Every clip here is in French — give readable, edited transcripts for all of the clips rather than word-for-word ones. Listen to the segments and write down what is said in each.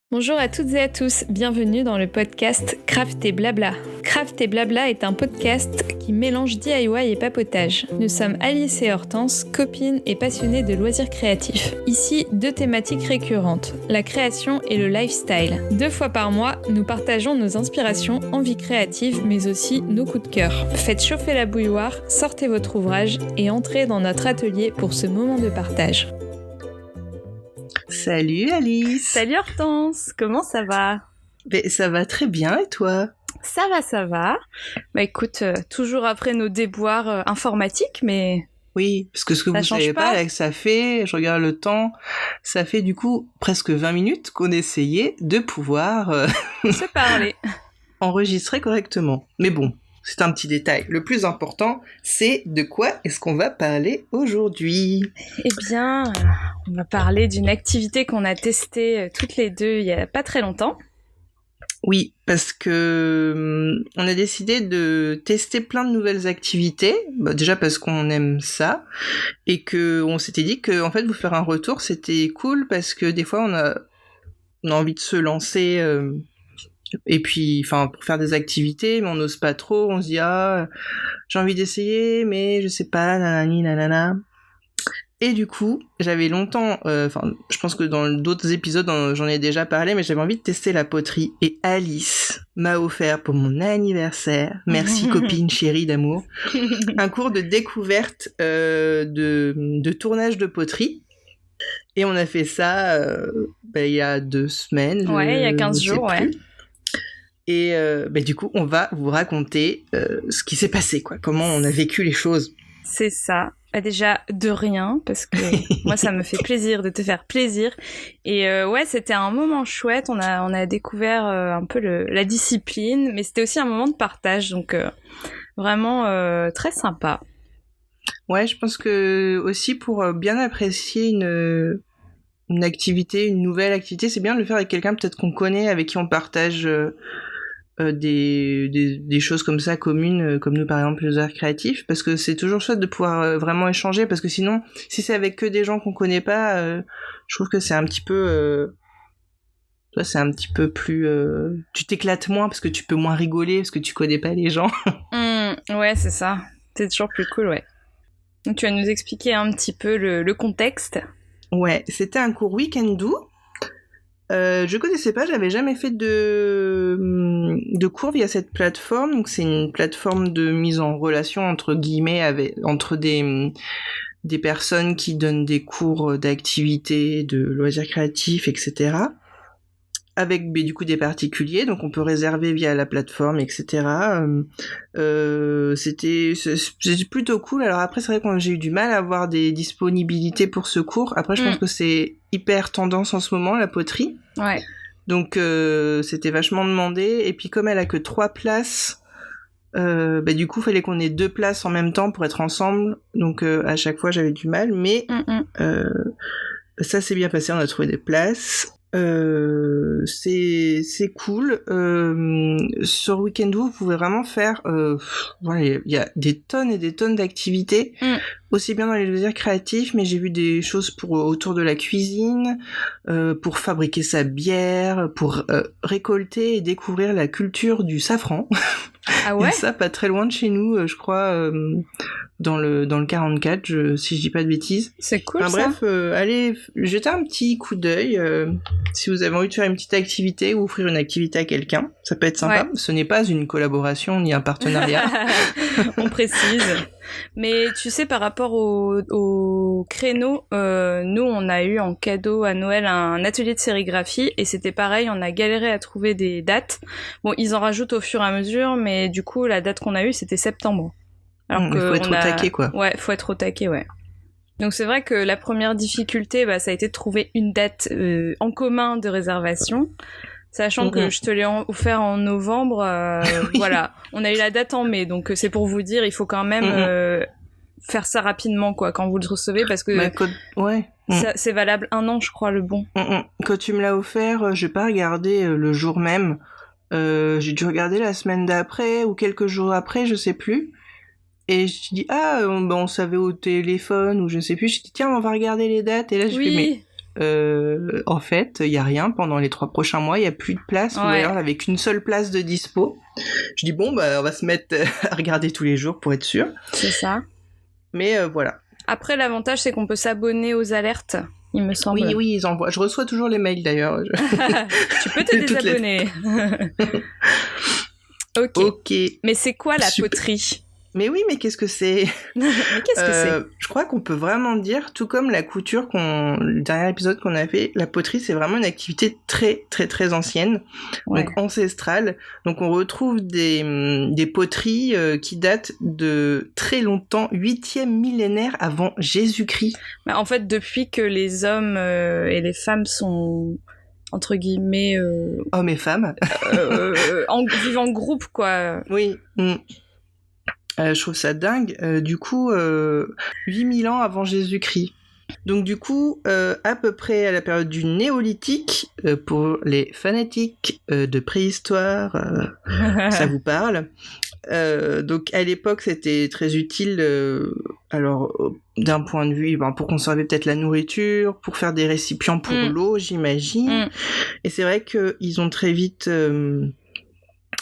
Bonjour à toutes et à tous, bienvenue dans le podcast Craft et Blabla. Craft et Blabla est un podcast qui mélange DIY et papotage. Nous sommes Alice et Hortense, copines et passionnées de loisirs créatifs. Ici, deux thématiques récurrentes, la création et le lifestyle. 2 fois par mois, nous partageons nos inspirations, envies créatives, mais aussi nos coups de cœur. Faites chauffer la bouilloire, sortez votre ouvrage et entrez dans notre atelier pour ce moment de partage. Salut Alice. Salut Hortense, comment ça va ? Ça va très bien et toi ? Ça va. Bah écoute, toujours après nos déboires informatiques, mais... Oui, parce que ce que vous savez pas, là, que ça fait, je regarde le temps, ça fait du coup presque 20 minutes qu'on essayait de pouvoir se parler. Enregistrer correctement. Mais bon, c'est un petit détail. Le plus important, c'est de quoi est-ce qu'on va parler aujourd'hui ? Eh bien, on va parler d'une activité qu'on a testée toutes les deux il y a pas très longtemps. Oui, parce que on a décidé de tester plein de nouvelles activités. Déjà parce qu'on aime ça et que on s'était dit que en fait vous faire un retour c'était cool parce que des fois on a envie de se lancer. Et puis, enfin, pour faire des activités, mais on n'ose pas trop, on se dit, j'ai envie d'essayer, mais je sais pas, nanani, nanana. Et du coup, j'avais longtemps, je pense que dans d'autres épisodes, j'en ai déjà parlé, mais j'avais envie de tester la poterie. Et Alice m'a offert pour mon anniversaire, merci copine chérie d'amour, un cours de découverte de tournage de poterie. Et on a fait ça il y a 2 semaines. Ouais, il y a 15 jours, ouais. Et du coup, on va vous raconter ce qui s'est passé, quoi. Comment on a vécu les choses. C'est ça. Déjà, de rien, parce que moi, ça me fait plaisir de te faire plaisir. Et ouais, c'était un moment chouette. On a découvert un peu la discipline, mais c'était aussi un moment de partage, donc vraiment très sympa. Ouais, je pense que aussi pour bien apprécier une activité, une nouvelle activité, c'est bien de le faire avec quelqu'un peut-être qu'on connaît, avec qui on partage des choses comme ça communes, comme nous par exemple les arts créatifs, parce que c'est toujours chouette de pouvoir vraiment échanger, parce que sinon si c'est avec que des gens qu'on connaît pas, je trouve que c'est un petit peu c'est un petit peu plus tu t'éclates moins parce que tu peux moins rigoler parce que tu connais pas les gens. Ouais, c'est ça, c'est toujours plus cool. Ouais, donc tu vas nous expliquer un petit peu le contexte. Ouais, c'était un cours week-end-do. Je connaissais pas, j'avais jamais fait de cours via cette plateforme. Donc c'est une plateforme de mise en relation entre guillemets entre des personnes qui donnent des cours d'activités, de loisirs créatifs, etc. Avec du coup des particuliers, donc on peut réserver via la plateforme, etc. C'était plutôt cool. Alors après c'est vrai que j'ai eu du mal à avoir des disponibilités pour ce cours. Après je pense que c'est hyper tendance en ce moment la poterie. Ouais. Donc c'était vachement demandé. Et puis comme elle a que 3 places, du coup fallait qu'on ait 2 places en même temps pour être ensemble. Donc à chaque fois j'avais du mal, mais ça s'est bien passé. On a trouvé des places. C'est cool. Sur Weekend vous pouvez vraiment faire il y a des tonnes et des tonnes d'activités, aussi bien dans les loisirs créatifs, mais j'ai vu des choses autour de la cuisine, pour fabriquer sa bière, pour récolter et découvrir la culture du safran. Ah ouais. Et ça pas très loin de chez nous, je crois, dans le 44, si je dis pas de bêtises. C'est cool. Bref, allez jeter un petit coup d'œil si vous avez envie de faire une petite activité ou offrir une activité à quelqu'un, ça peut être sympa. Ouais. Ce n'est pas une collaboration ni un partenariat. On précise. Mais tu sais, par rapport au créneau, nous on a eu en cadeau à Noël un atelier de sérigraphie et c'était pareil, on a galéré à trouver des dates. Bon, ils en rajoutent au fur et à mesure, mais du coup la date qu'on a eue c'était septembre. Alors que faut être au taquet, quoi. Ouais, faut être au taquet, ouais. Donc c'est vrai que la première difficulté, ça a été de trouver une date en commun de réservation, sachant que je te l'ai offert en novembre. Oui. Voilà, on a eu la date en mai, donc c'est pour vous dire, il faut quand même faire ça rapidement, quoi, quand vous le recevez, parce que c'est valable 1 an, je crois, le bon. Quand tu me l'as offert, j'ai pas regardé le jour même. J'ai dû regarder la semaine d'après ou quelques jours après, je sais plus. Et je dis on savait au téléphone ou je sais plus. Je dis tiens, on va regarder les dates. Et là je fais mais en fait, il y a rien pendant les 3 prochains mois, il y a plus de place, ou alors avec une seule place de dispo. Je dis bon, bah on va se mettre à regarder tous les jours pour être sûr. C'est ça. Mais voilà. Après, l'avantage, c'est qu'on peut s'abonner aux alertes, il me semble. Oui, ils envoient. Je reçois toujours les mails d'ailleurs. Tu peux te désabonner. Ok. Mais c'est quoi la poterie ? Mais oui, mais qu'est-ce que c'est ? Je crois qu'on peut vraiment dire, tout comme la couture, le dernier épisode qu'on a fait, la poterie, c'est vraiment une activité très, très, très ancienne, donc ancestrale. Donc on retrouve des poteries qui datent de très longtemps, 8e millénaire avant Jésus-Christ. En fait, depuis que les hommes et les femmes sont... entre guillemets... hommes et femmes. Vivent en groupe, quoi. Oui. Je trouve ça dingue. Du coup, 8000 ans avant Jésus-Christ. Donc du coup, à peu près à la période du néolithique, pour les fanatiques de préhistoire, ça vous parle. Donc à l'époque, c'était très utile, d'un point de vue, pour conserver peut-être la nourriture, pour faire des récipients pour l'eau, j'imagine. Et c'est vrai qu'ils ont très vite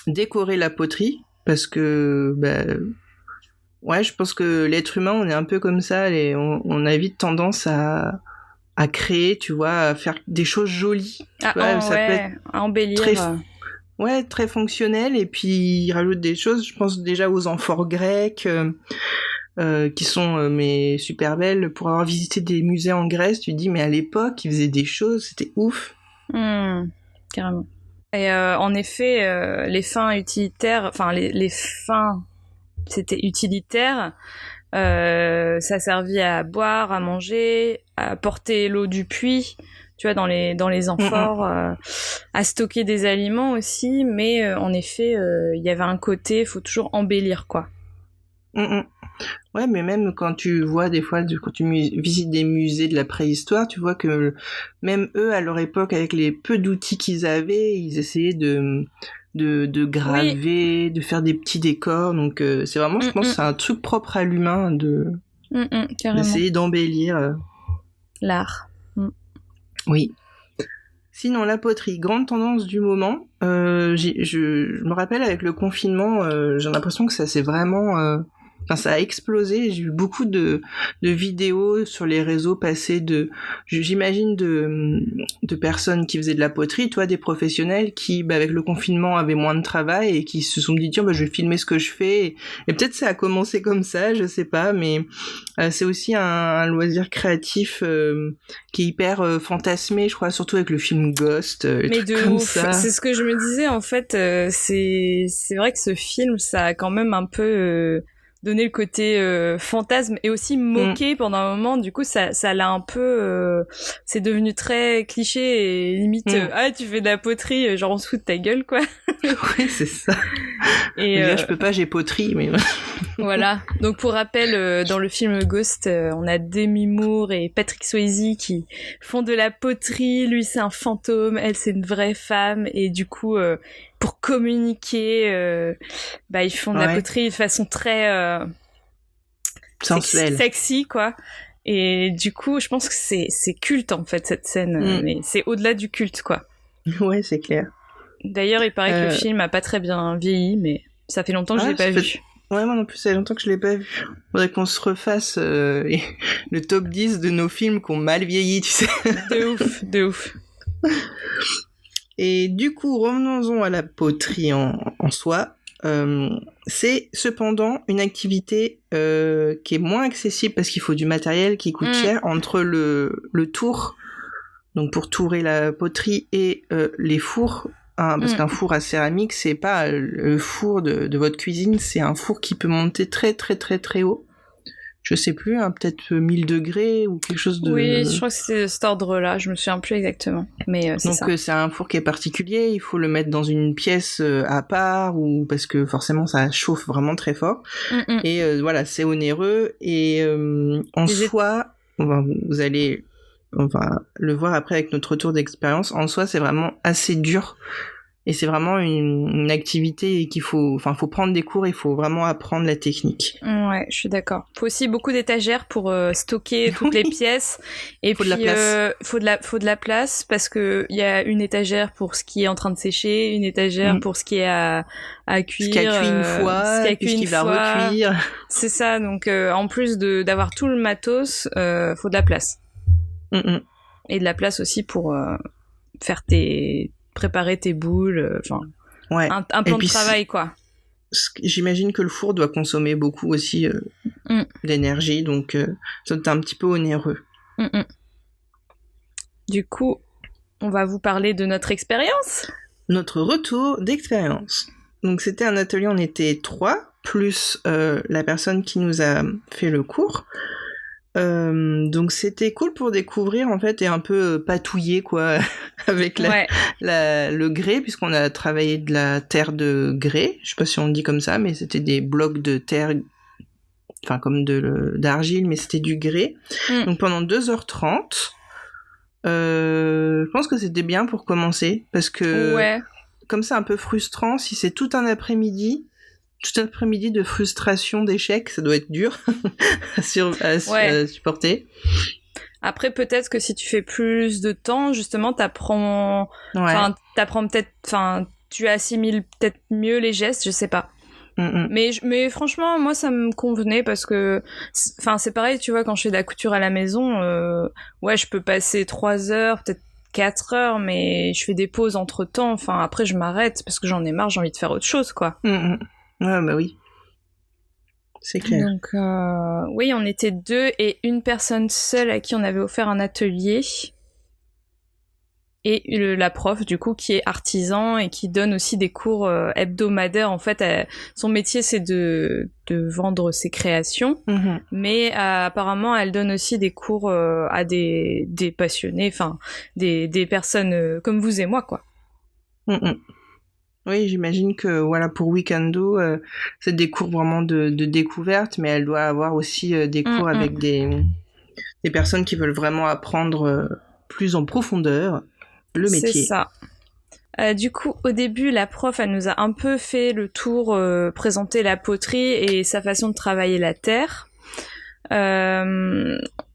décoré la poterie, parce que... ouais, je pense que l'être humain, on est un peu comme ça, on a vite tendance à créer, tu vois, à faire des choses jolies. Ça peut être à embellir. Très fonctionnel, et puis ils rajoutent des choses, je pense déjà aux amphores grecs, qui sont mais super belles. Pour avoir visité des musées en Grèce, tu te dis, mais à l'époque, ils faisaient des choses, c'était ouf. Carrément. Et en effet, les fins utilitaires, enfin les fins... c'était utilitaire, ça servait à boire, à manger, à porter l'eau du puits, tu vois, dans les amphores, à stocker des aliments aussi, mais en effet, il y avait un côté, faut toujours embellir, quoi. Ouais, mais même quand tu vois des fois, quand tu visites des musées de la préhistoire, tu vois que même eux, à leur époque, avec les peu d'outils qu'ils avaient, ils essayaient de graver, de faire des petits décors. Donc c'est vraiment, je pense, c'est un truc propre à l'humain d'essayer d'embellir l'art. Oui. Sinon, la poterie, grande tendance du moment. Je me rappelle avec le confinement, j'ai l'impression que ça s'est vraiment... ça a explosé. J'ai eu beaucoup de vidéos sur les réseaux passer j'imagine de personnes qui faisaient de la poterie, toi, des professionnels qui, avec le confinement, avaient moins de travail et qui se sont dit, tiens, je vais filmer ce que je fais. Et peut-être ça a commencé comme ça, je sais pas, mais c'est aussi un loisir créatif qui est hyper fantasmé, je crois, surtout avec le film Ghost. Mais de ouf, c'est ce que je me disais, en fait, c'est vrai que ce film, ça a quand même un peu... donner le côté fantasme et aussi moqué pendant un moment. Du coup, ça l'a un peu... c'est devenu très cliché et limite tu fais de la poterie, genre on se fout de ta gueule, quoi. Oui, c'est ça. Et je peux pas, j'ai poterie, mais... Voilà. Donc pour rappel, dans le film Ghost, on a Demi Moore et Patrick Swayze qui font de la poterie. Lui, c'est un fantôme, elle, c'est une vraie femme. Et du coup... pour communiquer, ils font de la poterie de façon très sensuelle, sexy, quoi. Et du coup, je pense que c'est culte, en fait, cette scène. Mais c'est au-delà du culte, quoi. Ouais, c'est clair. D'ailleurs, il paraît que le film a pas très bien vieilli, mais ça fait longtemps que je l'ai pas vu. Ouais, moi non plus, ça fait longtemps que je l'ai pas vu. Faudrait qu'on se refasse le top 10 de nos films qui ont mal vieilli, tu sais. De ouf. Et du coup, revenons-en à la poterie en soi. C'est cependant une activité qui est moins accessible parce qu'il faut du matériel qui coûte cher, entre le tour, donc pour tourer la poterie, et les fours. Parce qu'un four à céramique, c'est pas le four de votre cuisine, c'est un four qui peut monter très très très très haut. Je sais plus, peut-être 1000 degrés ou quelque chose de... Oui, je crois que c'est cet ordre-là, je me souviens plus exactement, mais c'est ça. Donc c'est un four qui est particulier, il faut le mettre dans une pièce à part, ou parce que forcément ça chauffe vraiment très fort. Et voilà, c'est onéreux, et soi, vous allez... On va le voir après avec notre retour d'expérience. En soi, c'est vraiment assez dur Et c'est vraiment une activité qu'il faut prendre des cours, il faut vraiment apprendre la technique. Ouais, je suis d'accord. Faut aussi beaucoup d'étagères pour stocker toutes les pièces. Et faut puis, de la place. Faut de la place parce que il y a une étagère pour ce qui est en train de sécher, une étagère pour ce qui est à cuire. Ce qui a cuit une fois, puis ce qui va recuire. C'est ça, donc en plus d'avoir tout le matos, faut de la place. Et de la place aussi pour préparer tes boules, un plan de travail, quoi. J'imagine que le four doit consommer beaucoup aussi d'énergie, donc ça c'est un petit peu onéreux. Du coup, on va vous parler de notre expérience. Notre retour d'expérience. Donc c'était un atelier, on était 3, plus la personne qui nous a fait le cours. Donc c'était cool pour découvrir en fait et un peu patouiller quoi avec le grès, puisqu'on a travaillé de la terre de grès, je sais pas si on le dit comme ça, mais c'était des blocs de terre, enfin comme d'argile, mais c'était du grès. Donc pendant 2h30, je pense que c'était bien pour commencer, parce que comme c'est un peu frustrant, si c'est tout un après-midi de frustration, d'échec, ça doit être dur à supporter. Après, peut-être que si tu fais plus de temps, justement, t'apprends peut-être, tu assimiles peut-être mieux les gestes, je sais pas. Mais franchement, moi, ça me convenait parce que, c'est pareil, tu vois, quand je fais de la couture à la maison, je peux passer 3 heures, peut-être 4 heures, mais je fais des pauses entre temps. Après, je m'arrête parce que j'en ai marre, j'ai envie de faire autre chose, quoi. Ouais, bah oui. C'est clair. Donc, oui, on était 2 et une personne seule à qui on avait offert un atelier. Et la prof, du coup, qui est artisan et qui donne aussi des cours hebdomadaires. En fait, son métier, c'est de vendre ses créations. Mais apparemment, elle donne aussi des cours à des passionnés, des personnes comme vous et moi, quoi. Oui, j'imagine que pour Weekendo, c'est des cours vraiment de découverte, mais elle doit avoir aussi des cours avec des personnes qui veulent vraiment apprendre plus en profondeur le métier. C'est ça. Du coup, au début, la prof, elle nous a un peu fait le tour, présenter la poterie et sa façon de travailler la terre.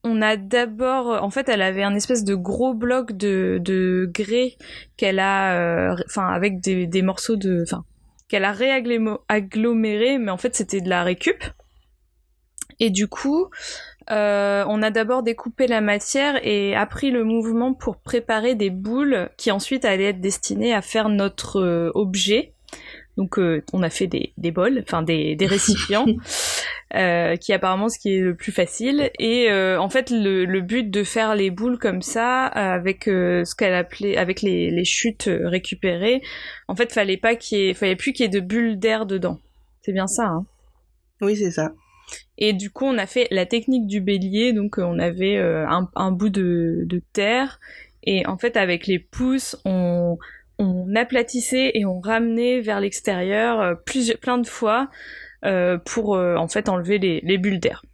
On a d'abord, en fait, elle avait un espèce de gros bloc de grès qu'elle a, avec des morceaux qu'elle a réaggloméré, mais en fait, c'était de la récup. Et du coup, on a d'abord découpé la matière et appris le mouvement pour préparer des boules qui ensuite allaient être destinées à faire notre objet. Donc on a fait des bols, des récipients, qui est apparemment ce qui est le plus facile. Et en fait le but de faire les boules comme ça, avec ce qu'elle appelait, avec les chutes récupérées, en fait fallait plus qu'il y ait de bulles d'air dedans. C'est bien ça, hein? Oui, c'est ça. Et du coup on a fait la technique du bélier, donc on avait un bout de terre, et en fait avec les pouces on aplatissait et on ramenait vers l'extérieur plein de fois pour en fait enlever les bulles d'air.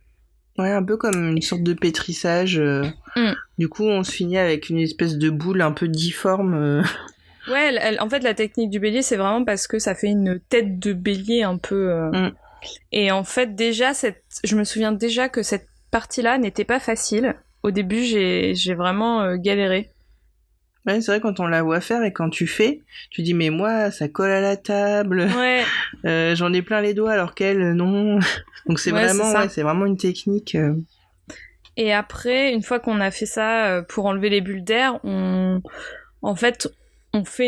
Ouais, un peu comme une sorte de pétrissage. Du coup, on se finit avec une espèce de boule un peu difforme. Ouais, en fait, la technique du bélier, c'est vraiment parce que ça fait une tête de bélier un peu. Et en fait, déjà, je me souviens déjà que cette partie-là n'était pas facile. Au début, j'ai vraiment galéré. Ouais, c'est vrai, quand on la voit faire et quand tu fais, tu dis mais moi ça colle à la table. Ouais. J'en ai plein les doigts alors qu'elle non. Donc c'est vraiment une technique. Et après, une fois qu'on a fait ça pour enlever les bulles d'air, on fait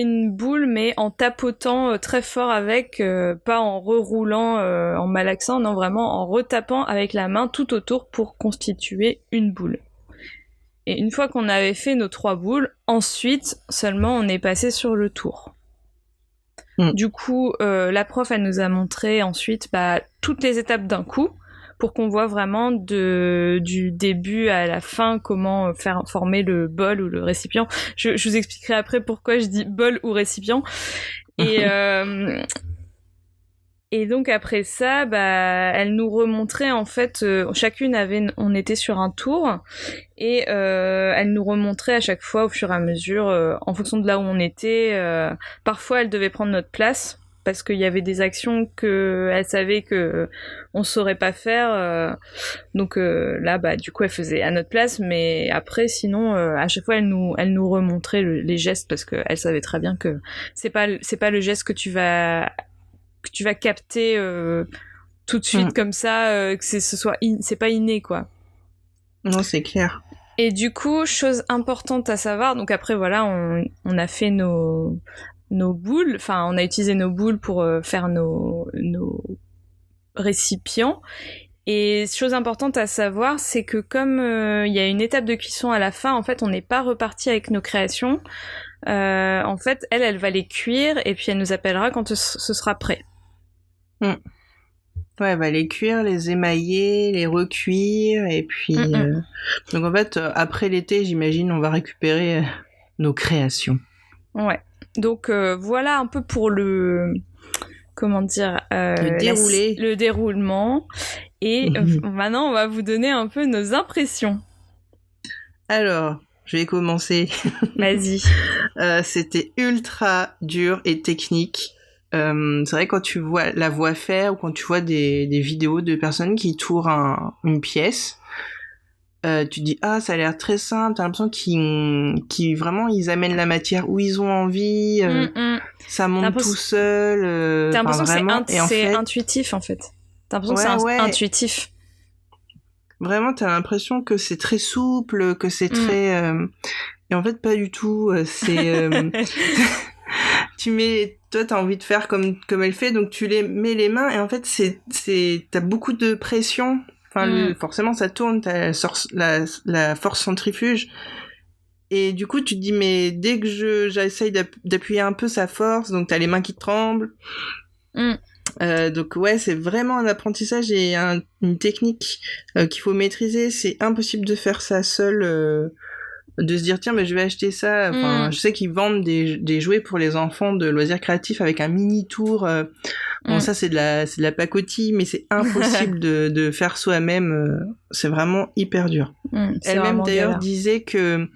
une boule mais en tapotant très fort avec, pas en reroulant, en malaxant, non, vraiment en retapant avec la main tout autour pour constituer une boule. Et une fois qu'on avait fait nos 3 boules, ensuite seulement on est passé sur le tour. Du coup, la prof, elle nous a montré ensuite toutes les étapes d'un coup, pour qu'on voit vraiment du début à la fin comment faire former le bol ou le récipient. Je vous expliquerai après pourquoi je dis bol ou récipient. Et Et donc après ça, elle nous remontrait en fait, on était sur un tour et elle nous remontrait à chaque fois au fur et à mesure, en fonction de là où on était. Parfois, elle devait prendre notre place parce qu'il y avait des actions que elle savait que on saurait pas faire. Donc là, du coup, elle faisait à notre place, mais après, sinon, à chaque fois, elle nous remontrait les gestes parce qu'elle savait très bien que c'est pas le geste que tu vas capter tout de suite comme ça, que c'est pas inné, quoi. Non, c'est clair. Et du coup, chose importante à savoir, donc après voilà, on a fait nos boules, enfin on a utilisé nos boules pour faire nos récipients. Et chose importante à savoir, c'est que comme il y a une étape de cuisson à la fin, en fait on n'est pas reparti avec nos créations. En fait, elle va les cuire et puis elle nous appellera quand ce sera prêt. Ouais, elle va les cuire, les émailler, les recuire, et puis... Donc en fait, après l'été, j'imagine, on va récupérer nos créations. Ouais. Donc voilà un peu pour le... Comment dire le déroulement. Et maintenant, on va vous donner un peu nos impressions. Alors, je vais commencer. Vas-y. C'était ultra dur et technique. C'est vrai, quand tu vois la voix faire ou quand tu vois des vidéos de personnes qui tourent une pièce, tu dis ça a l'air très simple, t'as l'impression qu'ils vraiment ils amènent la matière où ils ont envie, ça monte tout seul. T'as l'impression vraiment, que c'est intuitif en fait. T'as l'impression que c'est intuitif. Vraiment, t'as l'impression que c'est très souple, que c'est très... Et en fait, pas du tout. C'est... Toi, t'as envie de faire comme elle fait, donc tu mets les mains, et en fait, t'as beaucoup de pression. Enfin, forcément, ça tourne, t'as la force centrifuge. Et du coup, tu te dis, mais dès que j'essaye d'appuyer un peu, ça force, donc t'as les mains qui tremblent. Donc ouais, c'est vraiment un apprentissage et une technique qu'il faut maîtriser. C'est impossible de faire ça seul, de se dire tiens mais je vais acheter ça. Enfin, je sais qu'ils vendent des jouets pour les enfants de loisirs créatifs avec un mini tour. Bon, ça c'est de la pacotille, mais c'est impossible de faire soi-même. C'est vraiment hyper dur. Elle-même d'ailleurs disait que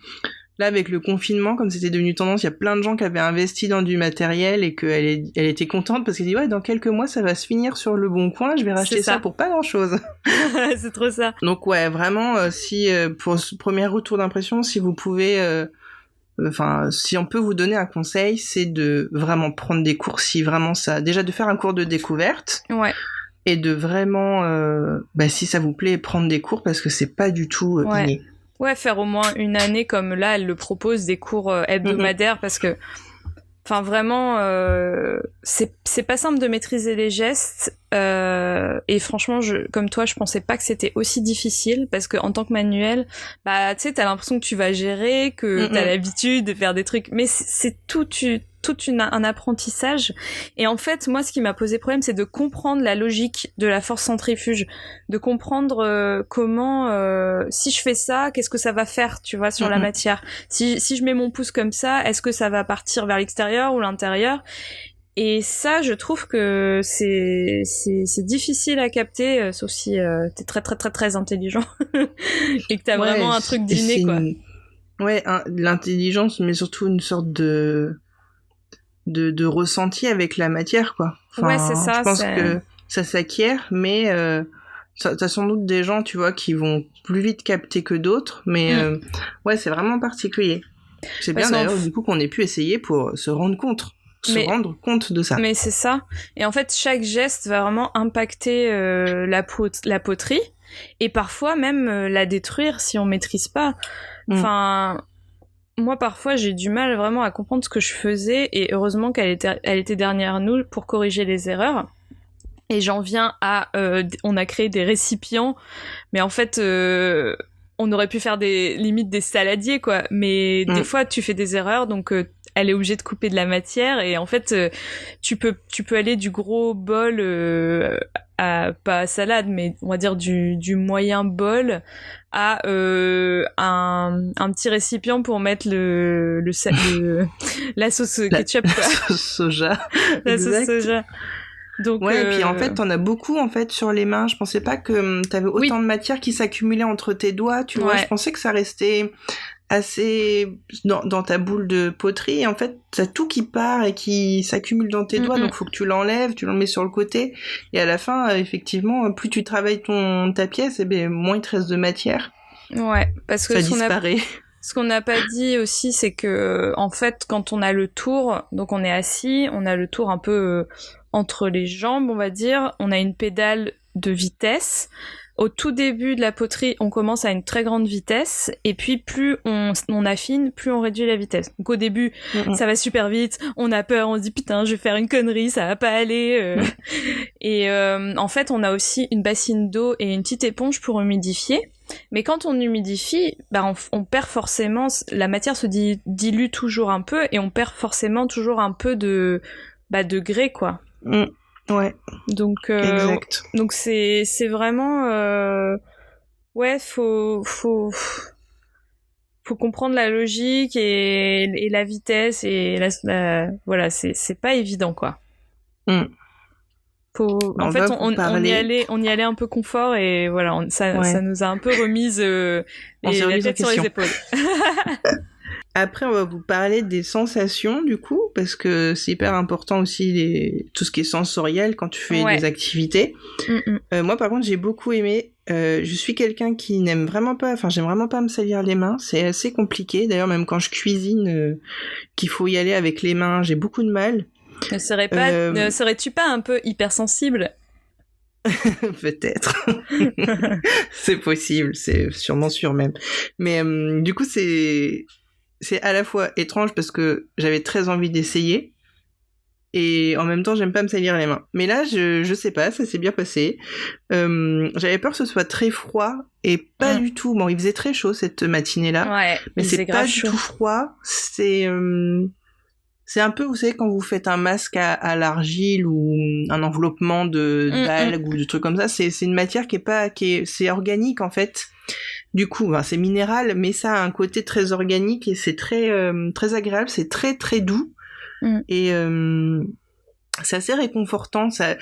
là, avec le confinement, comme c'était devenu tendance, il y a plein de gens qui avaient investi dans du matériel et qu'elle était contente parce qu'elle dit ouais, dans quelques mois, ça va se finir sur le bon coin, je vais racheter ça pour pas grand-chose. C'est trop ça. Donc ouais, vraiment, si pour ce premier retour d'impression, si vous pouvez, si on peut vous donner un conseil, c'est de vraiment prendre des cours, si vraiment ça, déjà de faire un cours de découverte. Ouais. Et de vraiment, si ça vous plaît, prendre des cours parce que c'est pas du tout inné. Ouais, faire au moins une année comme là, elle le propose, des cours hebdomadaires, parce que, enfin vraiment, c'est pas simple de maîtriser les gestes. Et franchement, comme toi, je pensais pas que c'était aussi difficile, parce que en tant que manuel, tu sais, t'as l'impression que tu vas gérer, que t'as l'habitude de faire des trucs, mais c'est un apprentissage. Et en fait, moi, ce qui m'a posé problème, c'est de comprendre la logique de la force centrifuge, de comprendre comment, si je fais ça, qu'est-ce que ça va faire, tu vois, sur la matière. Si je mets mon pouce comme ça, est-ce que ça va partir vers l'extérieur ou l'intérieur? Et ça, je trouve que c'est difficile à capter, sauf si t'es très très très très intelligent et que t'as vraiment un truc d'inné, quoi. Ouais, l'intelligence, mais surtout une sorte de ressenti avec la matière, quoi. Enfin, ouais, c'est ça. Je pense que ça s'acquiert, mais t'as sans doute des gens, tu vois, qui vont plus vite capter que d'autres, mais ouais, c'est vraiment particulier. C'est bien d'ailleurs, du coup, qu'on ait pu essayer pour se rendre compte de ça. Mais c'est ça. Et en fait, chaque geste va vraiment impacter la poterie, et parfois même la détruire si on maîtrise pas. Enfin... Moi, parfois, j'ai du mal vraiment à comprendre ce que je faisais, et heureusement elle était derrière nous pour corriger les erreurs. Et j'en viens à... on a créé des récipients, mais en fait, on aurait pu faire limite des saladiers, quoi. Mais des fois, tu fais des erreurs, donc elle est obligée de couper de la matière, et en fait, tu peux aller du gros bol à, pas à salade, mais on va dire du moyen bol à un petit récipient pour mettre la sauce ketchup, quoi. La sauce soja. La sauce soja. Donc, ouais, et puis en fait, t'en as beaucoup en fait sur les mains. Je pensais pas que t'avais autant de matière qui s'accumulait entre tes doigts, tu vois. Je pensais que ça restait assez dans ta boule de poterie. Et en fait, t'as tout qui part et qui s'accumule dans tes doigts. Donc, faut que tu l'enlèves, tu le mets sur le côté. Et à la fin, effectivement, plus tu travailles ta pièce, et bien, moins il te reste de matière. Ouais, parce que ça disparaît. Ce qu'on n'a pas dit aussi, c'est que en fait, quand on a le tour, donc on est assis, on a le tour un peu entre les jambes, on va dire. On a une pédale de vitesse. Au tout début de la poterie, on commence à une très grande vitesse, et puis plus on affine, plus on réduit la vitesse. Donc au début, ça va super vite, on a peur, on se dit putain, je vais faire une connerie, ça va pas aller. Et en fait, on a aussi une bassine d'eau et une petite éponge pour humidifier. Mais quand on humidifie, on perd forcément, la matière se dilue toujours un peu, et on perd forcément toujours un peu de grès, quoi. Ouais. Donc, exact. Donc c'est vraiment ouais, faut comprendre la logique et la vitesse et voilà, c'est pas évident, quoi. En fait, on y allait un peu confort, et voilà, ça nous a un peu remise la tête sur les épaules. Après, on va vous parler des sensations, du coup, parce que c'est hyper important aussi tout ce qui est sensoriel quand tu fais des activités. Moi, par contre, j'ai beaucoup aimé. Je suis quelqu'un qui n'aime vraiment pas, j'aime vraiment pas me salir les mains. C'est assez compliqué. D'ailleurs, même quand je cuisine, qu'il faut y aller avec les mains, j'ai beaucoup de mal. Ne serais-tu pas un peu hypersensible ? Peut-être. C'est possible, c'est sûrement sûr même. Mais du coup, c'est à la fois étrange parce que j'avais très envie d'essayer, et en même temps j'aime pas me salir les mains. Mais là, je sais pas, ça s'est bien passé. J'avais peur que ce soit très froid, et pas du tout. Bon, il faisait très chaud cette matinée-là, mais c'est pas du tout froid. C'est un peu, vous savez, quand vous faites un masque à l'argile ou un enveloppement d'algues ou de trucs comme ça, c'est une matière c'est organique en fait. Du coup, c'est minéral, mais ça a un côté très organique, et c'est très très agréable, c'est très très doux, et c'est assez réconfortant. Ça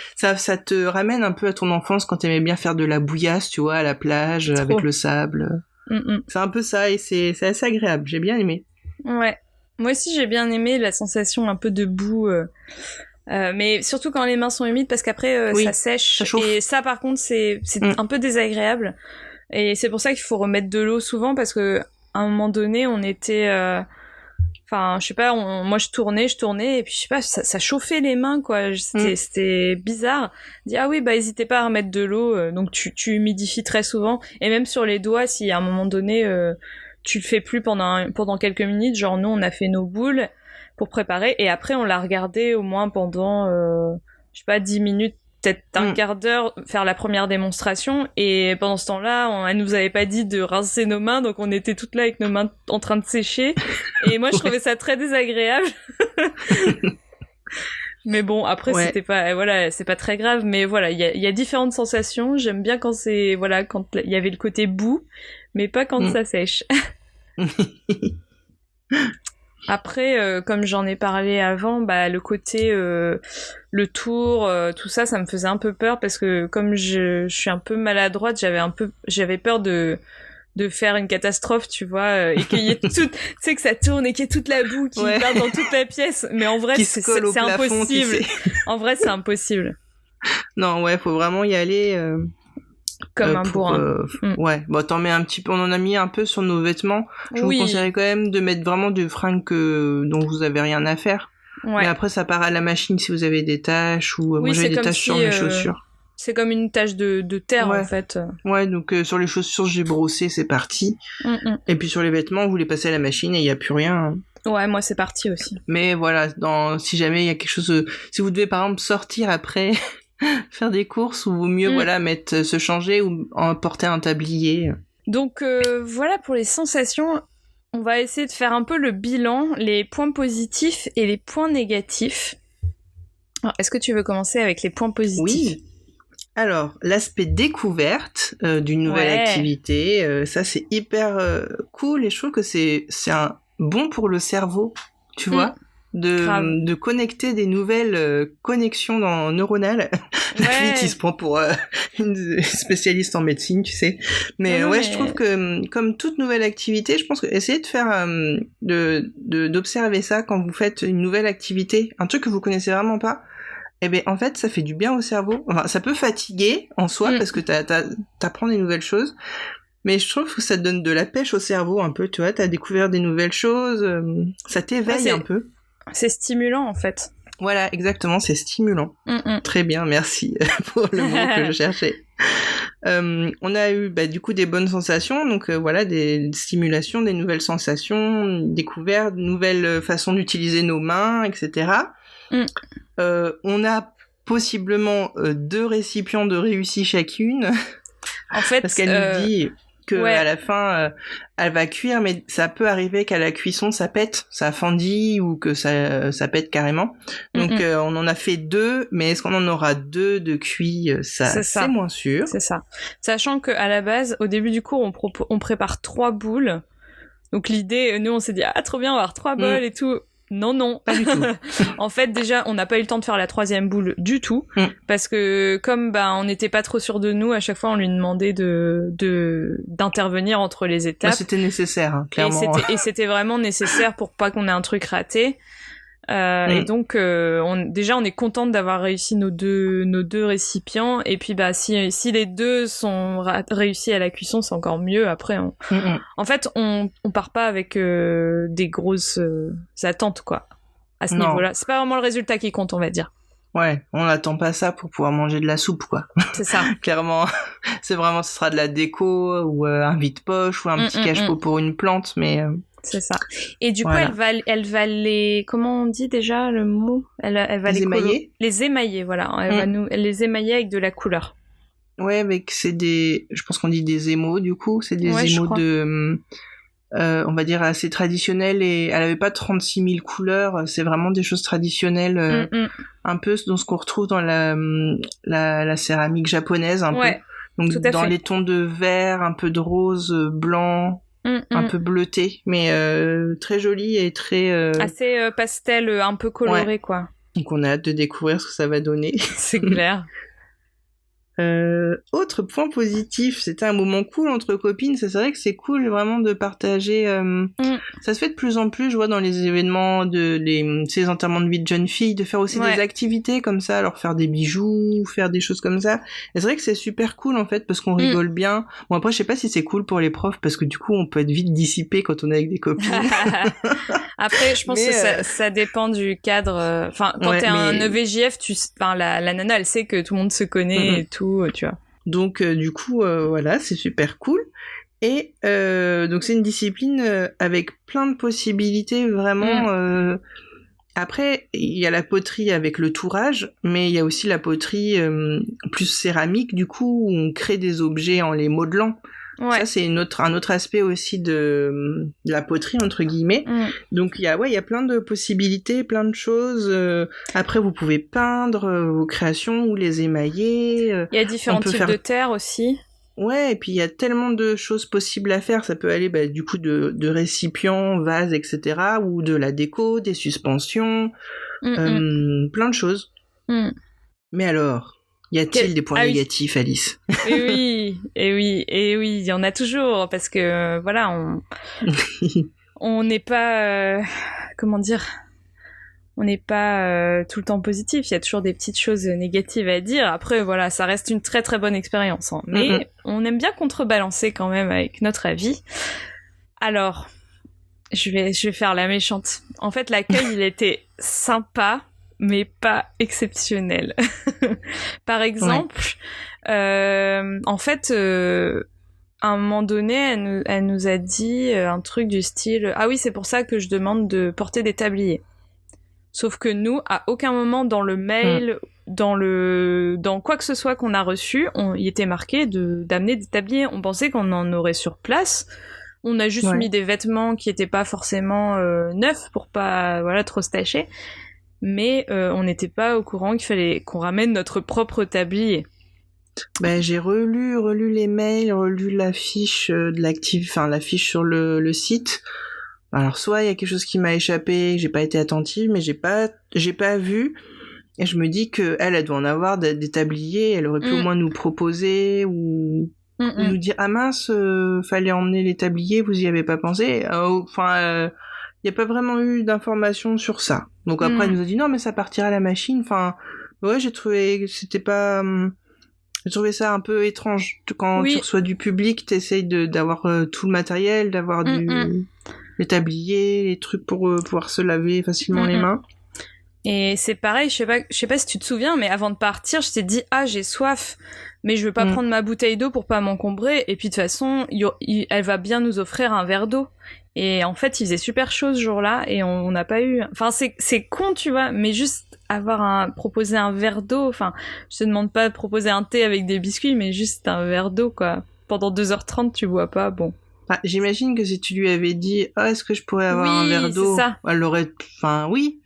te ramène un peu à ton enfance quand t'aimais bien faire de la bouillasse, tu vois, à la plage avec le sable. C'est un peu ça, et c'est assez agréable. J'ai bien aimé. Ouais. Moi aussi, j'ai bien aimé la sensation un peu de boue, mais surtout quand les mains sont humides, parce qu'après ça sèche, ça chauffe. Et ça, par contre, c'est un peu désagréable. Et c'est pour ça qu'il faut remettre de l'eau souvent, parce que à un moment donné, on était, je sais pas, moi je tournais, et puis je sais pas, ça chauffait les mains, quoi. C'était bizarre. Dit hésitez pas à remettre de l'eau. Donc tu humidifies très souvent, et même sur les doigts, si à un moment donné tu le fais plus pendant quelques minutes, genre nous on a fait nos boules pour préparer, et après on l'a regardé au moins pendant je sais pas, 10 minutes, peut-être un quart d'heure, faire la première démonstration, et pendant ce temps-là, elle nous avait pas dit de rincer nos mains, donc on était toutes là avec nos mains en train de sécher, et moi je trouvais ça très désagréable. Mais bon, après c'était pas, c'est pas très grave, mais voilà, il y a différentes sensations. J'aime bien quand quand il y avait le côté boue, mais pas quand ça sèche. Après, comme j'en ai parlé avant, le côté le tour, tout ça me faisait un peu peur, parce que comme je suis un peu maladroite, j'avais peur de faire une catastrophe, tu vois, et qu'il y ait tout, tu sais, que ça tourne et qu'il y ait toute la boue qui part dans toute la pièce. Mais en vrai, c'est impossible. En vrai, c'est impossible. Non, faut vraiment y aller comme un bourrin. Ouais, t'en mets un petit peu, on en a mis un peu sur nos vêtements. Je vous conseillerais quand même de mettre vraiment des fringues dont vous avez rien à faire. Mais après, ça part à la machine si vous avez des taches, ou moi j'ai des taches sur mes chaussures. C'est comme une tache de terre, en fait. Ouais, donc sur les chaussures, j'ai brossé, c'est parti. Et puis sur les vêtements, vous les passez à la machine et il n'y a plus rien. Ouais, moi c'est parti aussi. Mais voilà, si jamais il y a quelque chose... si vous devez par exemple sortir après, faire des courses, ou vaut mieux se changer ou porter un tablier. Donc voilà pour les sensations. On va essayer de faire un peu le bilan, les points positifs et les points négatifs. Alors, est-ce que tu veux commencer avec les points positifs ? Oui. Alors, l'aspect découverte d'une nouvelle activité, ça c'est hyper cool, et je trouve que c'est bon pour le cerveau, tu vois. de connecter des nouvelles connexions neuronales. La fille qui se prend pour une spécialiste en médecine, tu sais. Mais je trouve que comme toute nouvelle activité, je pense que essayez de faire d'observer ça quand vous faites une nouvelle activité, un truc que vous connaissez vraiment pas. Eh ben en fait, ça fait du bien au cerveau. Enfin, ça peut fatiguer en soi parce que t'apprends des nouvelles choses. Mais je trouve que ça te donne de la pêche au cerveau un peu, tu vois, t'as découvert des nouvelles choses, ça t'éveille un peu. C'est stimulant en fait. Voilà, exactement, c'est stimulant. Très bien, merci pour le mot que je cherchais. On a eu du coup des bonnes sensations, donc voilà, des stimulations, des nouvelles sensations, découvertes, de nouvelles façons d'utiliser nos mains, etc. On a possiblement 2 récipients de réussi chacune. En fait, parce qu'elle nous dit que à la fin elle va cuire, mais ça peut arriver qu'à la cuisson ça pète, ça fendit ou que ça pète carrément. Donc on en a fait 2, mais est-ce qu'on en aura 2 de cuit, c'est moins sûr. C'est ça. Sachant que à la base, au début du cours, on prépare 3 boules. Donc l'idée, nous on s'est dit trop bien, on va avoir 3 bols et tout. Non, pas du tout. En fait, déjà, on n'a pas eu le temps de faire la 3e boule du tout, parce que comme on n'était pas trop sûr de nous, à chaque fois on lui demandait d'intervenir entre les étapes. C'était nécessaire, clairement. Et c'était vraiment nécessaire pour pas qu'on ait un truc raté. Et donc, on est contente d'avoir réussi nos deux récipients. Et puis, si les 2 sont réussis à la cuisson, c'est encore mieux. Après, en fait, on part pas avec des grosses attentes, quoi. À ce niveau-là, c'est pas vraiment le résultat qui compte, on va dire. Ouais, on n'attend pas ça pour pouvoir manger de la soupe, quoi. C'est ça. Clairement, ce sera de la déco ou un vide-poche ou un petit cache-pot pour une plante, mais. C'est ça. Et du coup, elle va les... Comment on dit déjà le mot ? Elle va les émailler. Les émailler, voilà. Elle les émailler avec de la couleur. Ouais, mais c'est des... Je pense qu'on dit des émaux, du coup. C'est des émaux de... on va dire assez traditionnels, et elle avait pas 36 000 couleurs. C'est vraiment des choses traditionnelles, un peu dans ce qu'on retrouve dans la céramique japonaise, un peu. Donc, dans les tons de vert, un peu de rose, blanc... un peu bleuté, mais très joli et très... assez pastel, un peu coloré, quoi. Donc on a hâte de découvrir ce que ça va donner. C'est clair. Autre point positif, c'était un moment cool entre copines. C'est vrai que c'est cool vraiment de partager. Ça se fait de plus en plus, je vois dans les événements ces enterrements de vie de jeunes filles, de faire aussi des activités comme ça, leur faire des bijoux, faire des choses comme ça. Et c'est vrai que c'est super cool en fait parce qu'on rigole bien. Bon après je sais pas si c'est cool pour les profs parce que du coup on peut être vite dissipé quand on est avec des copines. Après je pense que ça dépend du cadre. Enfin quand t'es un EVJF, la nana elle sait que tout le monde se connaît et tout. Tu vois. Donc du coup voilà, c'est super cool. Et donc c'est une discipline avec plein de possibilités vraiment. Après il y a la poterie avec le tourage, mais il y a aussi la poterie plus céramique du coup où on crée des objets en les modelant. Ça c'est un autre aspect aussi de la poterie entre guillemets. Donc il y a plein de possibilités, plein de choses. Après vous pouvez peindre vos créations ou les émailler. Il y a différents types de terre aussi. Ouais, et puis il y a tellement de choses possibles à faire. Ça peut aller du coup de récipients, vases, etc. ou de la déco, des suspensions, plein de choses. Mais alors, y a-t-il des points négatifs, Alice ? Et oui, il y en a toujours, parce que voilà, on n'est pas, comment dire, on n'est pas tout le temps positif. Il y a toujours des petites choses négatives à dire. Après, voilà, ça reste une très très bonne expérience, hein. Mais on aime bien contrebalancer quand même avec notre avis. Alors, je vais faire la méchante. En fait, l'accueil, il était sympa, mais pas exceptionnel. Par exemple, en fait, à un moment donné, elle nous a dit un truc du style « Ah oui, c'est pour ça que je demande de porter des tabliers. » Sauf que nous, à aucun moment dans le mail, dans quoi que ce soit qu'on a reçu, il était marqué d'amener des tabliers. On pensait qu'on en aurait sur place. On a juste mis des vêtements qui étaient pas forcément neufs pour pas trop se tacher. Mais on n'était pas au courant qu'il fallait qu'on ramène notre propre tablier. J'ai relu les mails, relu la fiche de la fiche sur le site. Alors soit il y a quelque chose qui m'a échappé, j'ai pas été attentive, mais j'ai pas vu. Et je me dis que elle doit en avoir des tabliers, elle aurait pu au moins nous proposer ou nous dire ah mince, fallait emmener les tabliers, vous y avez pas pensé. Enfin, il y a pas vraiment eu d'informations sur ça. Donc après elle nous a dit non mais ça partira à la machine. Enfin, ouais, j'ai trouvé que c'était pas. J'ai trouvé ça un peu étrange quand tu reçois du public, t'essayes d'avoir tout le matériel, d'avoir les tabliers, les trucs pour pouvoir se laver facilement les mains. Et c'est pareil, je sais pas si tu te souviens, mais avant de partir, je t'ai dit ah j'ai soif, mais je veux pas prendre ma bouteille d'eau pour pas m'encombrer. Et puis de toute façon, elle va bien nous offrir un verre d'eau. Et en fait, il faisait super chaud ce jour-là et on n'a pas eu. Enfin c'est con, tu vois, mais juste proposer un verre d'eau. Enfin, je te demande pas de proposer un thé avec des biscuits, mais juste un verre d'eau quoi. Pendant 2h30, tu bois pas, bon. Ah, j'imagine que si tu lui avais dit ah est-ce que je pourrais avoir un verre d'eau, c'est ça. Elle aurait. Enfin oui.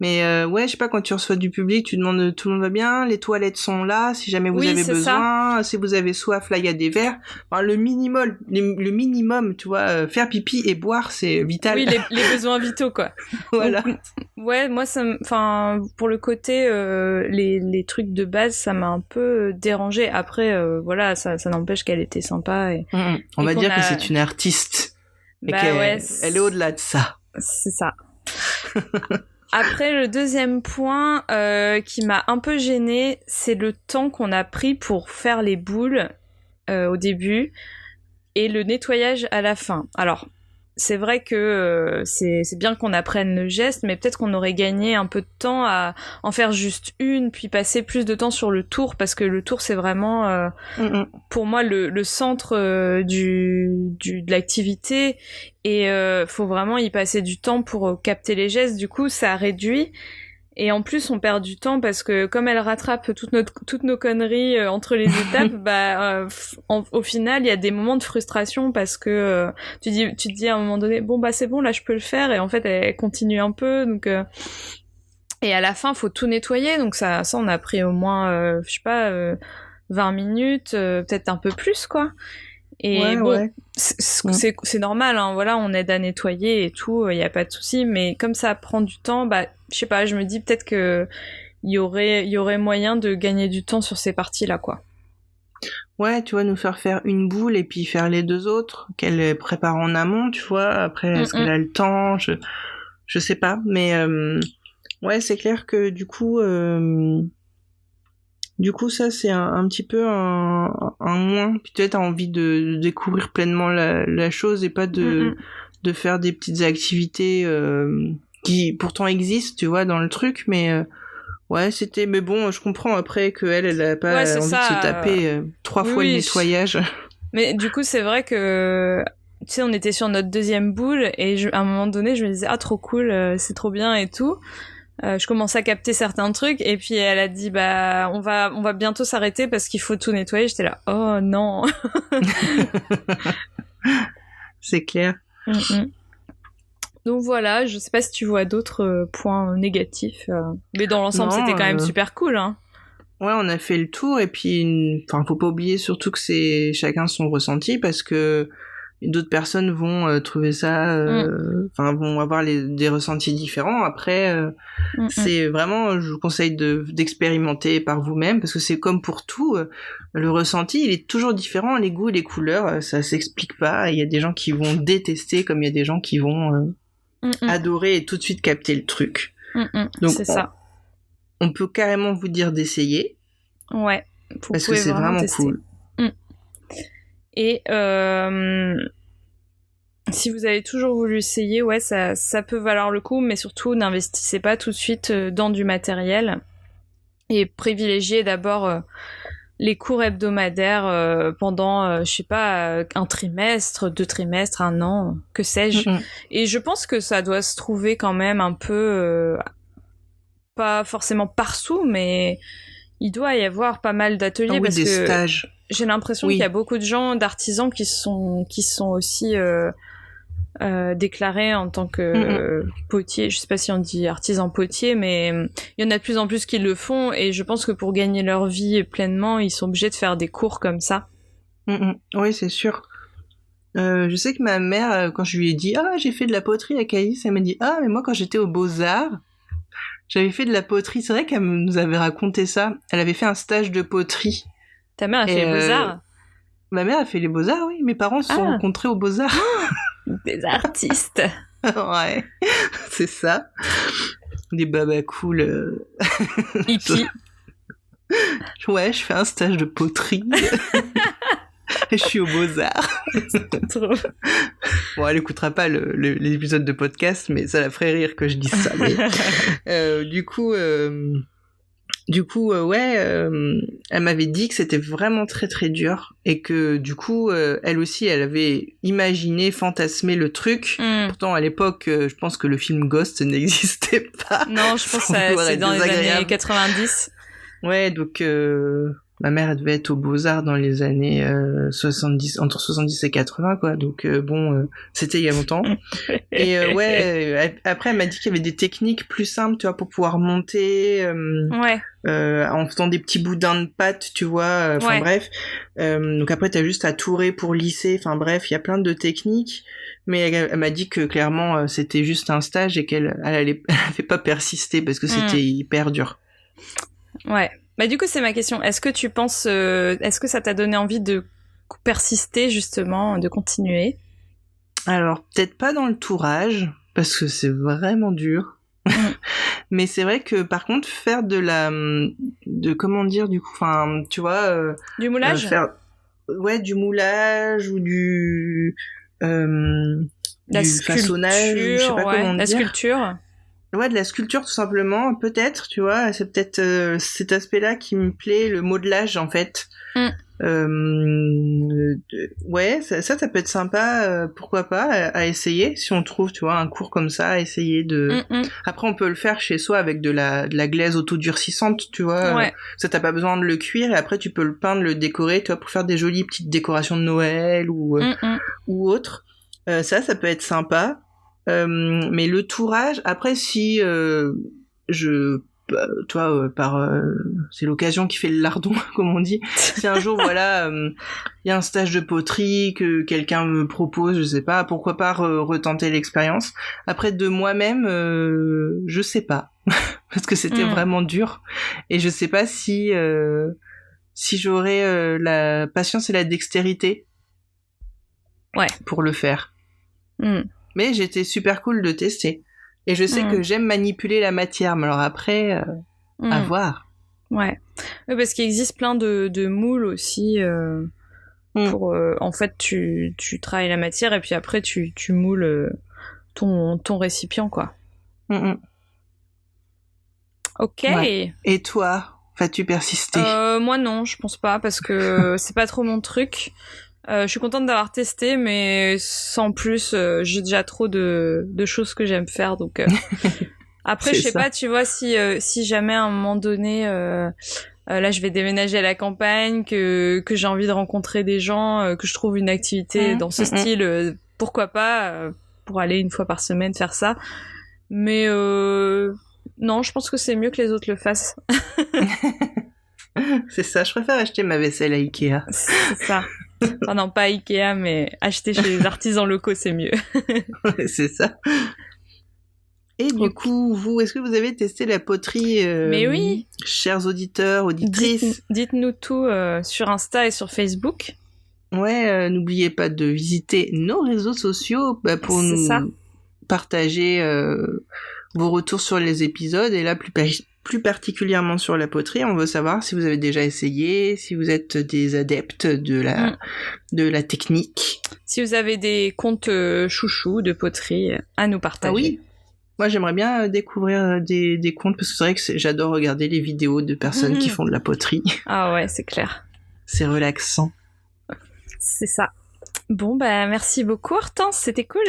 Mais ouais, je sais pas, quand tu reçois du public, tu demandes tout le monde va bien, les toilettes sont là, si jamais vous avez besoin, si vous avez soif, là il y a des verres. Enfin, le minimum, tu vois, faire pipi et boire, c'est vital. Oui, les besoins vitaux quoi. Voilà. Donc, ouais, moi pour le côté les trucs de base, ça m'a un peu dérangé. Après voilà, ça n'empêche qu'elle était sympa on va dire que c'est une artiste et qu'elle elle est au-delà de ça. C'est ça. Après, le deuxième point qui m'a un peu gênée, c'est le temps qu'on a pris pour faire les boules au début et le nettoyage à la fin. Alors, c'est vrai que c'est bien qu'on apprenne le geste, mais peut-être qu'on aurait gagné un peu de temps à en faire juste une, puis passer plus de temps sur le tour, parce que le tour, c'est vraiment, pour moi, le centre de l'activité, et faut vraiment y passer du temps pour capter les gestes. Du coup, ça réduit. Et en plus, on perd du temps parce que comme elle rattrape toutes nos conneries entre les étapes, au final, il y a des moments de frustration parce que tu te dis à un moment donné, bon bah c'est bon, là je peux le faire, et en fait elle continue un peu, donc et à la fin, faut tout nettoyer, donc ça on a pris au moins, 20 minutes, peut-être un peu plus quoi. Et c'est normal, hein, voilà, on aide à nettoyer et tout, y a pas de souci, mais comme ça prend du temps, je sais pas, je me dis peut-être que il y aurait moyen de gagner du temps sur ces parties-là, quoi. Ouais, tu vois, nous faire une boule et puis faire les deux autres, qu'elle prépare en amont, tu vois, après, est-ce qu'elle a le temps, je sais pas, mais ouais, c'est clair que du coup, ça, c'est un petit peu un moins. Puis peut-être t'as envie de découvrir pleinement la chose et pas de faire des petites activités qui pourtant existent, tu vois, dans le truc. Mais ouais, c'était... Mais bon, je comprends après qu'elle a pas envie de se taper 3 fois le nettoyage. Mais du coup, c'est vrai que... Tu sais, on était sur notre deuxième boule et à un moment donné, je me disais « Ah, trop cool, c'est trop bien et tout ». Je commençais à capter certains trucs et puis elle a dit on va bientôt s'arrêter parce qu'il faut tout nettoyer. J'étais là oh non. C'est clair. Donc voilà, je sais pas si tu vois d'autres points négatifs, mais dans l'ensemble c'était quand même super cool, hein. Ouais, on a fait le tour et puis faut pas oublier surtout que c'est chacun son ressenti parce que d'autres personnes vont trouver ça vont avoir des ressentis différents. Après c'est vraiment, je vous conseille d'expérimenter par vous-même parce que c'est comme pour tout, le ressenti il est toujours différent, les goûts, les couleurs, ça s'explique pas. Il y a des gens qui vont détester comme il y a des gens qui vont adorer et tout de suite capter le truc. Donc c'est ça. On peut carrément vous dire d'essayer. Ouais. Parce que c'est vraiment cool. Et si vous avez toujours voulu essayer, ouais, ça peut valoir le coup, mais surtout n'investissez pas tout de suite dans du matériel et privilégiez d'abord les cours hebdomadaires pendant, je sais pas, un trimestre, 2 trimestres, 1 an, que sais-je. Et je pense que ça doit se trouver quand même un peu, pas forcément partout, mais il doit y avoir pas mal d'ateliers parce des que stages. J'ai l'impression qu'il y a beaucoup de gens, d'artisans qui sont aussi déclarés en tant que potier. Je sais pas si on dit artisan potier, mais il y en a de plus en plus qui le font et je pense que pour gagner leur vie pleinement, ils sont obligés de faire des cours comme ça. Oui, c'est sûr. Je sais que ma mère, quand je lui ai dit « Ah, j'ai fait de la poterie à Caïs », elle m'a dit « Ah, mais moi, quand j'étais aux Beaux-Arts, j'avais fait de la poterie. » C'est vrai qu'elle nous avait raconté ça. Elle avait fait un stage de poterie. Ta mère a fait les Beaux-Arts? Ma mère a fait les Beaux-Arts, oui. Mes parents se sont rencontrés aux Beaux-Arts. Des artistes. Ouais, c'est ça. Des babas cool. Hippie. Ouais, je fais un stage de poterie. Je suis aux Beaux-Arts. Trop. Bon, elle écoutera pas l'épisode de podcast, mais ça la ferait rire que je dise ça. Mais, du coup, elle m'avait dit que c'était vraiment très très dur et que du coup, elle aussi, elle avait imaginé, fantasmé le truc. Pourtant, à l'époque, je pense que le film Ghost n'existait pas. Non, je pense que c'est dans les années 90. Ouais, donc ma mère elle devait être aux Beaux-Arts dans les années 70, entre 70 et 80 quoi. Donc c'était il y a longtemps. Et après elle m'a dit qu'il y avait des techniques plus simples, tu vois, pour pouvoir monter en faisant des petits boudins de pâte, tu vois, bref. Donc après t'as juste à tourer pour lisser, enfin bref, il y a plein de techniques. Mais elle m'a dit que clairement c'était juste un stage et qu'elle allait pas persister parce que c'était hyper dur. Ouais. Bah du coup c'est ma question. Est-ce que tu penses, est-ce que ça t'a donné envie de persister justement, de continuer? Alors peut-être pas dans le tourage parce que c'est vraiment dur. Mais c'est vrai que par contre faire comment dire du coup, enfin tu vois. Du moulage. Du moulage ou du façonnage, je sais pas comment dire. La sculpture. Ouais, de la sculpture tout simplement, peut-être, tu vois, c'est peut-être cet aspect-là qui me plaît, le modelage en fait. Ouais, ça peut être sympa, pourquoi pas, à essayer, si on trouve, tu vois, un cours comme ça, à essayer de... Après, on peut le faire chez soi avec de la glaise autodurcissante, tu vois. Ça, t'as pas besoin de le cuire, et après, tu peux le peindre, le décorer, tu vois, pour faire des jolies petites décorations de Noël ou autre. Ça peut être sympa. Mais le tourage, après si c'est l'occasion qui fait le lardon comme on dit, si un jour voilà il y a un stage de poterie que quelqu'un me propose, je sais pas, pourquoi pas retenter l'expérience. Après de moi-même je sais pas parce que c'était vraiment dur et je sais pas si j'aurais la patience et la dextérité pour le faire. Mais j'étais super cool de tester. Et je sais que j'aime manipuler la matière. Mais alors après, à voir. Ouais. Oui, parce qu'il existe plein de moules aussi. Pour, en fait, tu travailles la matière et puis après, tu moules ton récipient, quoi. Ok. Ouais. Et toi, vas-tu persister? Moi, non, je pense pas, parce que c'est pas trop mon truc. Je suis contente d'avoir testé, mais sans plus, j'ai déjà trop de choses que j'aime faire, donc après je sais pas, tu vois, si jamais à un moment donné là je vais déménager à la campagne, que j'ai envie de rencontrer des gens, que je trouve une activité dans ce style, pourquoi pas pour aller une fois par semaine faire ça, mais non, je pense que c'est mieux que les autres le fassent. C'est ça, je préfère acheter ma vaisselle à Ikea. C'est ça. Enfin non, pas Ikea, mais acheter chez les artisans locaux, c'est mieux. Ouais, c'est ça. Et du coup, vous, est-ce que vous avez testé la poterie? Mais oui. Chers auditeurs, auditrices. Dites-nous tout sur Insta et sur Facebook. Ouais, n'oubliez pas de visiter nos réseaux sociaux pour nous partager vos retours sur les épisodes. Et là, plus particulièrement sur la poterie, on veut savoir si vous avez déjà essayé, si vous êtes des adeptes de la technique. Si vous avez des comptes chouchous de poterie à nous partager. Ah oui. Moi, j'aimerais bien découvrir des comptes, parce que c'est vrai que j'adore regarder les vidéos de personnes qui font de la poterie. Ah ouais, c'est clair. C'est relaxant. C'est ça. Bon, merci beaucoup Hortense, c'était cool.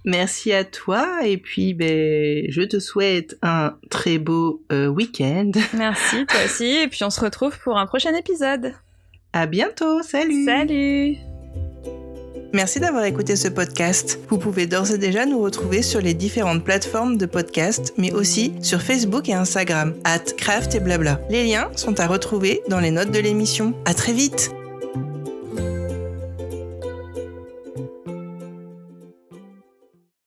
Merci à toi, et puis je te souhaite un très beau week-end. Merci, toi aussi, et puis on se retrouve pour un prochain épisode. À bientôt, salut. Salut. Merci d'avoir écouté ce podcast. Vous pouvez d'ores et déjà nous retrouver sur les différentes plateformes de podcast, mais aussi sur Facebook et Instagram, @craft et blabla. Les liens sont à retrouver dans les notes de l'émission. À très vite.